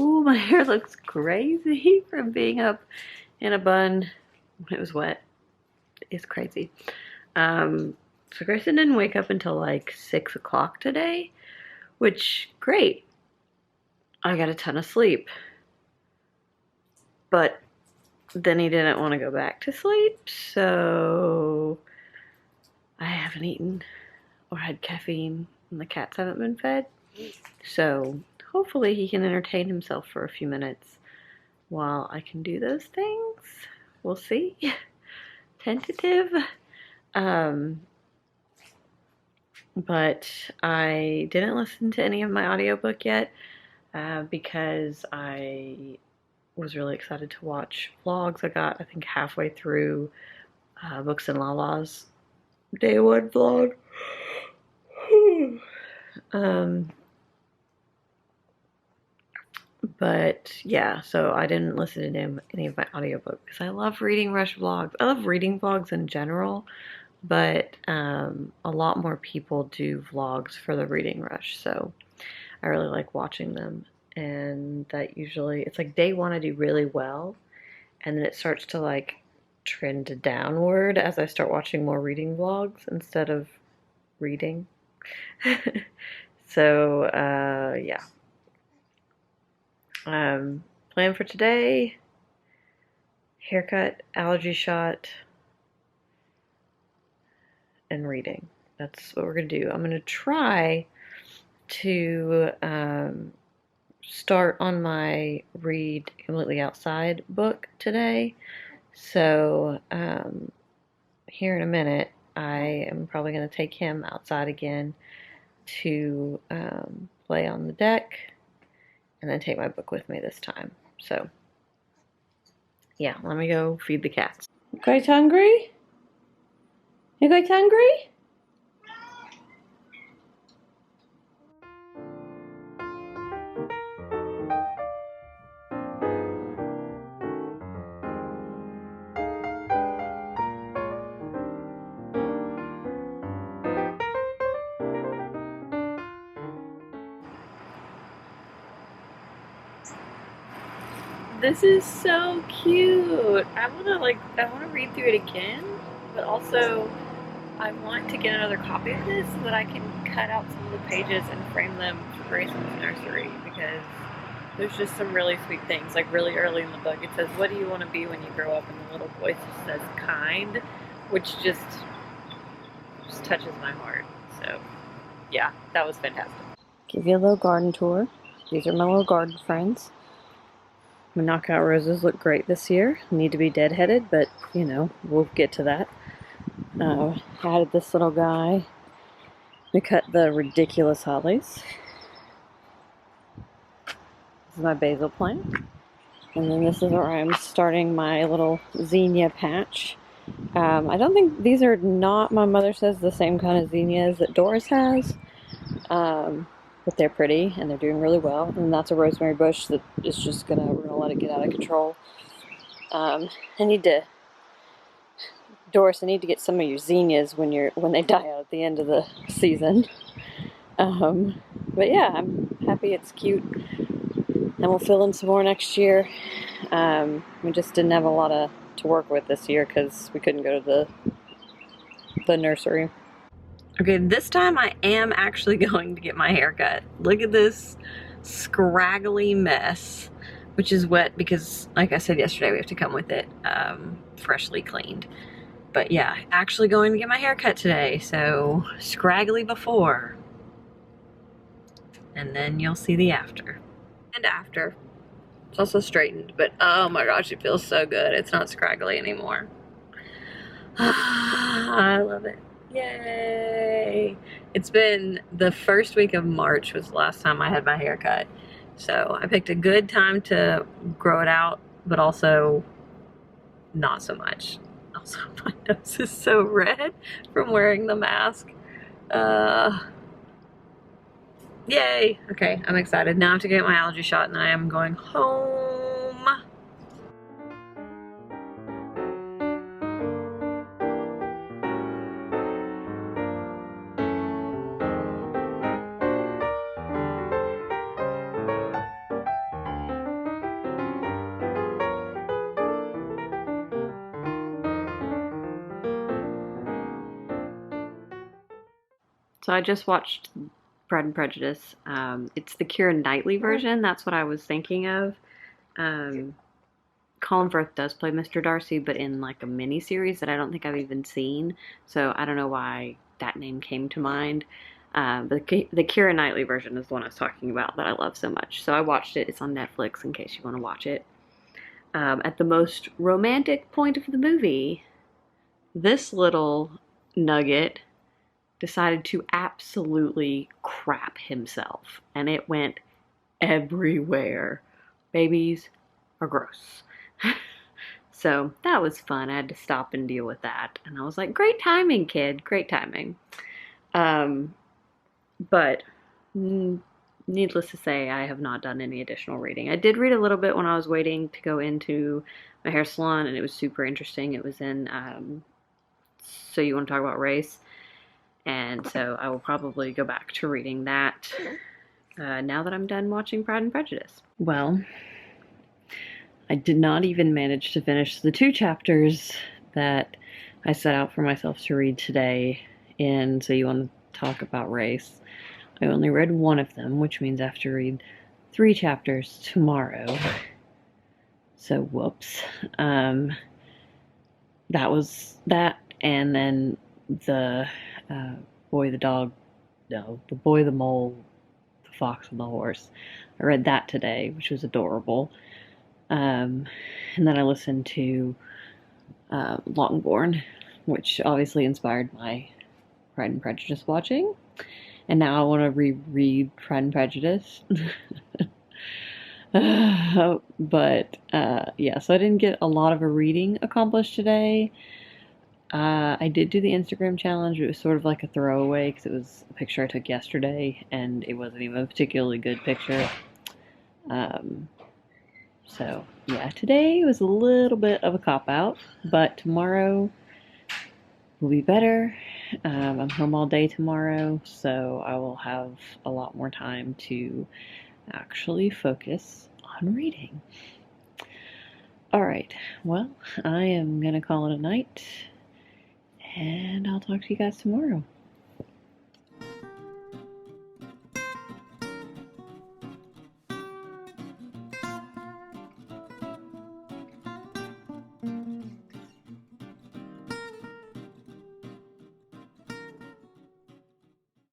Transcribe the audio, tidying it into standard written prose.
Ooh, my hair looks crazy from being up in a bun when it was wet. It's crazy. So Grayson didn't wake up until like 6 o'clock today, which, great. I got a ton of sleep. But then he didn't want to go back to sleep, so I haven't eaten or had caffeine, and the cats haven't been fed. So hopefully he can entertain himself for a few minutes while I can do those things. We'll see. Tentative. But I didn't listen to any of my audiobook yet because I was really excited to watch vlogs. I got, I think, halfway through Books and Lala's day one vlog. But yeah, so I didn't listen to any of my audiobooks because I love reading Rush vlogs. I love reading vlogs in general, but a lot more people do vlogs for the Reading Rush, so I really like watching them. And that usually, it's like day one I do really well, and then it starts to like trend downward as I start watching more reading vlogs instead of reading. So yeah. Plan for today: haircut, allergy shot, and reading. That's what we're gonna do. I'm gonna try to start on my Read Completely Outside book today. So here in a minute, I am probably going to take him outside again to play on the deck, and then take my book with me this time. So yeah, let me go feed the cats. You guys hungry? You guys hungry? This is so cute. I wanna read through it again, but also I want to get another copy of this so that I can cut out some of the pages and frame them for Grayson's nursery, because there's just some really sweet things. Like really early in the book, it says, "What do you want to be when you grow up?" And the little voice just says "kind," which just touches my heart. So yeah, that was fantastic. Give you a little garden tour. These are my little garden friends. My knockout roses look great this year. Need to be deadheaded, but you know, we'll get to that. Added this little guy. We cut the ridiculous hollies. This is my basil plant. And then this is where I'm starting my little zinnia patch. I don't think these are not, my mother says, the same kind of zinnias that Doris has. But they're pretty and they're doing really well. And that's a rosemary bush that is just we're gonna let it get out of control. Doris, I need to get some of your zinnias when they die out at the end of the season. But yeah, I'm happy it's cute. And we'll fill in some more next year. We just didn't have a lot to work with this year because we couldn't go to the nursery. Okay, this time I am actually going to get my hair cut. Look at this scraggly mess, which is wet because, like I said yesterday, we have to come with it freshly cleaned. But yeah, actually going to get my hair cut today, so scraggly before. And then you'll see the after. And after. It's also straightened, but oh my gosh, it feels so good. It's not scraggly anymore. I love it. Yay! It's been the first week of March was the last time I had my hair cut. So I picked a good time to grow it out, but also not so much. Also, my nose is so red from wearing the mask. Yay! Okay, I'm excited. Now I have to get my allergy shot and then I am going home. So I just watched Pride and Prejudice. It's the Keira Knightley version. That's what I was thinking of. Um, Colin Firth does play Mr. Darcy, but in like a mini series that I don't think I've even seen. So I don't know why that name came to mind. But the Keira Knightley version is the one I was talking about that I love so much. So I watched it. It's on Netflix in case you want to watch it. At the most romantic point of the movie, this little nugget decided to absolutely crap himself, and it went everywhere. Babies are gross. So that was fun. I had to stop and deal with that, and I was like, great timing, kid, great timing. But needless to say, I have not done any additional reading. I did read a little bit when I was waiting to go into my hair salon, and it was super interesting. It was in So You Want to Talk About Race? And so I will probably go back to reading that now that I'm done watching Pride and Prejudice. Well, I did not even manage to finish the 2 chapters that I set out for myself to read today in So You Want to Talk About Race. I only read 1 of them, which means I have to read 3 chapters tomorrow. So whoops. That was that, and then the Boy, the Dog, no, The Boy, the Mole, the Fox, and the Horse. I read that today, which was adorable. And then I listened to Longborn, which obviously inspired my Pride and Prejudice watching. And now I want to reread Pride and Prejudice. But yeah, so I didn't get a lot of a reading accomplished today. I did do the Instagram challenge. It was sort of like a throwaway because it was a picture I took yesterday, and it wasn't even a particularly good picture. So yeah, today was a little bit of a cop-out, but tomorrow will be better. I'm home all day tomorrow, so I will have a lot more time to actually focus on reading. Alright, well, I am going to call it a night, and I'll talk to you guys tomorrow.